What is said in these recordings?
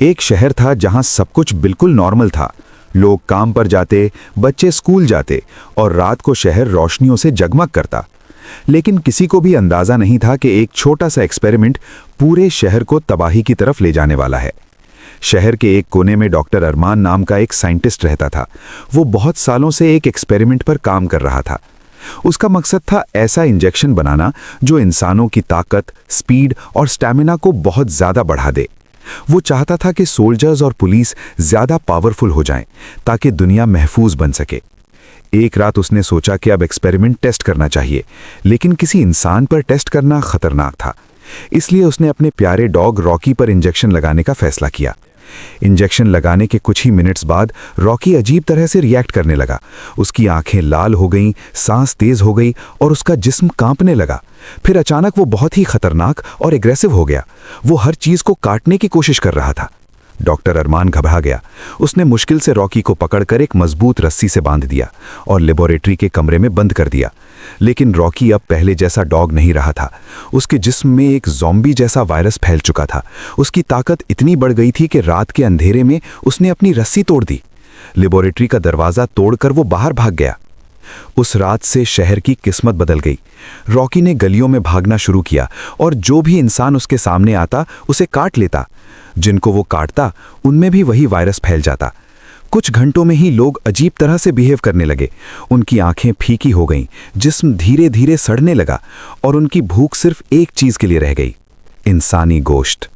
एक शहर था जहां सब कुछ बिल्कुल नॉर्मल था। लोग काम पर जाते, बच्चे स्कूल जाते और रात को शहर रोशनियों से जगमग करता। लेकिन किसी को भी अंदाजा नहीं था कि एक छोटा सा एक्सपेरिमेंट पूरे शहर को तबाही की तरफ ले जाने वाला है। शहर के एक कोने में डॉक्टर अरमान नाम का एक साइंटिस्ट रहता था। वो बहुत सालों से एक एक्सपेरिमेंट पर काम कर रहा था। उसका मकसद था ऐसा इंजेक्शन बनाना जो इंसानों की ताकत, स्पीड और स्टैमिना को बहुत ज्यादा बढ़ा दे। वो चाहता था कि सोल्जर्स और पुलिस ज्यादा पावरफुल हो जाएं ताकि दुनिया महफूज बन सके। एक रात उसने सोचा कि अब एक्सपेरिमेंट टेस्ट करना चाहिए, लेकिन किसी इंसान पर टेस्ट करना खतरनाक था। इसलिए उसने अपने प्यारे डॉग रॉकी पर इंजेक्शन लगाने का फैसला किया। इंजेक्शन लगाने के कुछ ही मिनट्स बाद रॉकी अजीब तरह से रिएक्ट करने लगा। उसकी आंखें लाल हो गईं, सांस तेज हो गई और उसका जिस्म कांपने लगा। फिर अचानक वो बहुत ही खतरनाक और एग्रेसिव हो गया। वो हर चीज को काटने की कोशिश कर रहा था। डॉक्टर अरमान घबरा गया। उसने मुश्किल से रॉकी को पकड़कर एक मजबूत रस्सी से बांध दिया और लेबोरेटरी के कमरे में बंद कर दिया। लेकिन रॉकी अब पहले जैसा डॉग नहीं रहा था। उसके जिस्म में एक ज़ॉम्बी जैसा वायरस फैल चुका था। उसकी ताकत इतनी बढ़ गई थी कि रात के अंधेरे में उसने अपनी रस्सी तोड़ दी। लेबोरेटरी का दरवाज़ा तोड़कर वो बाहर भाग गया। उस रात से शहर की किस्मत बदल गई। रॉकी ने गलियों में भागना शुरू किया और जो भी इंसान उसके सामने आता उसे काट लेता। जिनको वो काटता उनमें भी वही वायरस फैल जाता। कुछ घंटों में ही लोग अजीब तरह से बिहेव करने लगे। उनकी आंखें फीकी हो गईं, जिस्म धीरे धीरे सड़ने लगा और उनकी भूख सिर्फ एक चीज के लिए रह गई, इंसानी गोश्त।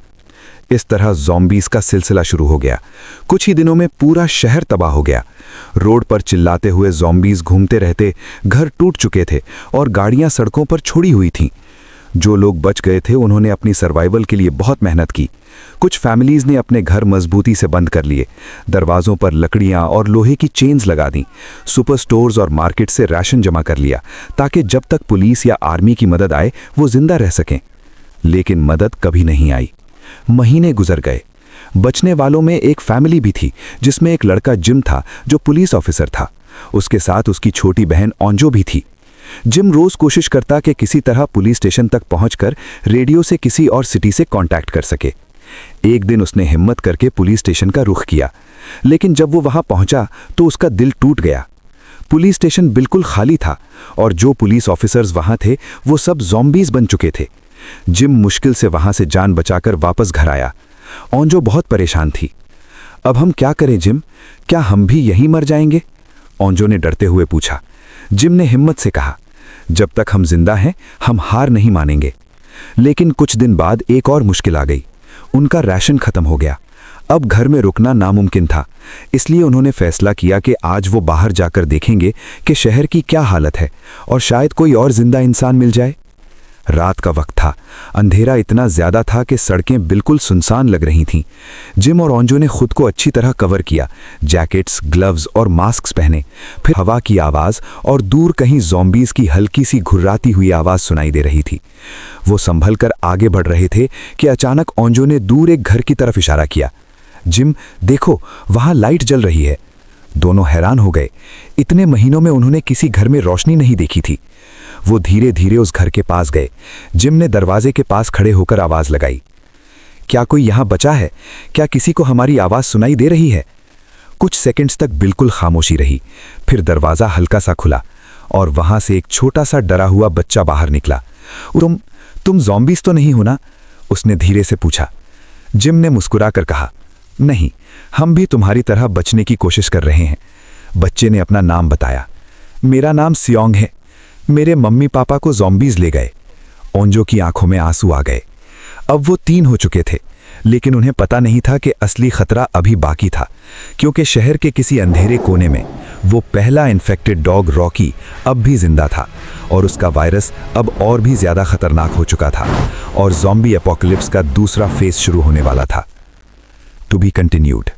इस तरह ज़ॉम्बीज़ का सिलसिला शुरू हो गया। कुछ ही दिनों में पूरा शहर तबाह हो गया। रोड पर चिल्लाते हुए ज़ॉम्बीज़ घूमते रहते, घर टूट चुके थे और गाड़ियां सड़कों पर छोड़ी हुई थीं। जो लोग बच गए थे उन्होंने अपनी सर्वाइवल के लिए बहुत मेहनत की। कुछ फैमिलीज़ ने अपने घर मजबूती से बंद कर लिए, दरवाज़ों पर लकड़ियां और लोहे की चेन्स लगा दी। सुपर स्टोर्स और मार्केट से राशन जमा कर लिया ताकि जब तक पुलिस या आर्मी की मदद आए वो जिंदा रह सकें। लेकिन मदद कभी नहीं आई। महीने गुजर गए। बचने वालों में एक फैमिली भी थी जिसमें एक लड़का जिम था जो पुलिस ऑफिसर था। उसके साथ उसकी छोटी बहन ओंजो भी थी। जिम रोज कोशिश करता कि किसी तरह पुलिस स्टेशन तक पहुंचकर रेडियो से किसी और सिटी से कांटेक्ट कर सके। एक दिन उसने हिम्मत करके पुलिस स्टेशन का रुख किया, लेकिन जब वो वहां पहुंचा तो उसका दिल टूट गया। पुलिस स्टेशन बिल्कुल खाली था और जो पुलिस ऑफिसर्स वहां थे वो सब ज़ॉम्बीज़ बन चुके थे। जिम मुश्किल से वहां से जान बचाकर वापस घर आया। ओंजो बहुत परेशान थी। अब हम क्या करें जिम, क्या हम भी यहीं मर जाएंगे? ओंजो ने डरते हुए पूछा। जिम ने हिम्मत से कहा, जब तक हम जिंदा हैं हम हार नहीं मानेंगे। लेकिन कुछ दिन बाद एक और मुश्किल आ गई। उनका राशन खत्म हो गया। अब घर में रुकना नामुमकिन था। इसलिए उन्होंने फैसला किया कि आज वो बाहर जाकर देखेंगे कि शहर की क्या हालत है और शायद कोई और जिंदा इंसान मिल जाए। रात का वक्त था। अंधेरा इतना ज्यादा था कि सड़कें बिल्कुल सुनसान लग रही थीं। जिम और ओंजो ने खुद को अच्छी तरह कवर किया, जैकेट्स, ग्लव्स और मास्क पहने। फिर हवा की आवाज और दूर कहीं ज़ॉम्बीज़ की हल्की सी घुर्राती हुई आवाज सुनाई दे रही थी। वो संभल कर आगे बढ़ रहे थे कि अचानक ओंजो ने दूर एक घर की तरफ इशारा किया। जिम, देखो, वहां लाइट जल रही है। दोनों हैरान हो गए। इतने महीनों में उन्होंने किसी घर में रोशनी नहीं देखी थी। वो धीरे धीरे उस घर के पास गए। जिम ने दरवाजे के पास खड़े होकर आवाज लगाई, क्या कोई यहां बचा है? क्या किसी को हमारी आवाज सुनाई दे रही है? कुछ सेकंड्स तक बिल्कुल खामोशी रही। फिर दरवाजा हल्का सा खुला और वहां से एक छोटा सा डरा हुआ बच्चा बाहर निकला। तुम ज़ॉम्बीज़ तो नहीं हो ना? उसने धीरे से पूछा। जिम ने मुस्कुराकर कहा, नहीं, हम भी तुम्हारी तरह बचने की कोशिश कर रहे हैं। बच्चे ने अपना नाम बताया। मेरा नाम सियोंग है। मेरे मम्मी पापा को ज़ॉम्बीज़ ले गए। ओंजो की आंखों में आंसू आ गए। अब वो 3 हो चुके थे, लेकिन उन्हें पता नहीं था कि असली खतरा अभी बाकी था, क्योंकि शहर के किसी अंधेरे कोने में वो पहला इन्फेक्टेड डॉग रॉकी अब भी जिंदा था और उसका वायरस अब और भी ज्यादा खतरनाक हो चुका था और ज़ॉम्बी एपोकलिप्स का दूसरा फेज शुरू होने वाला था। To be continued.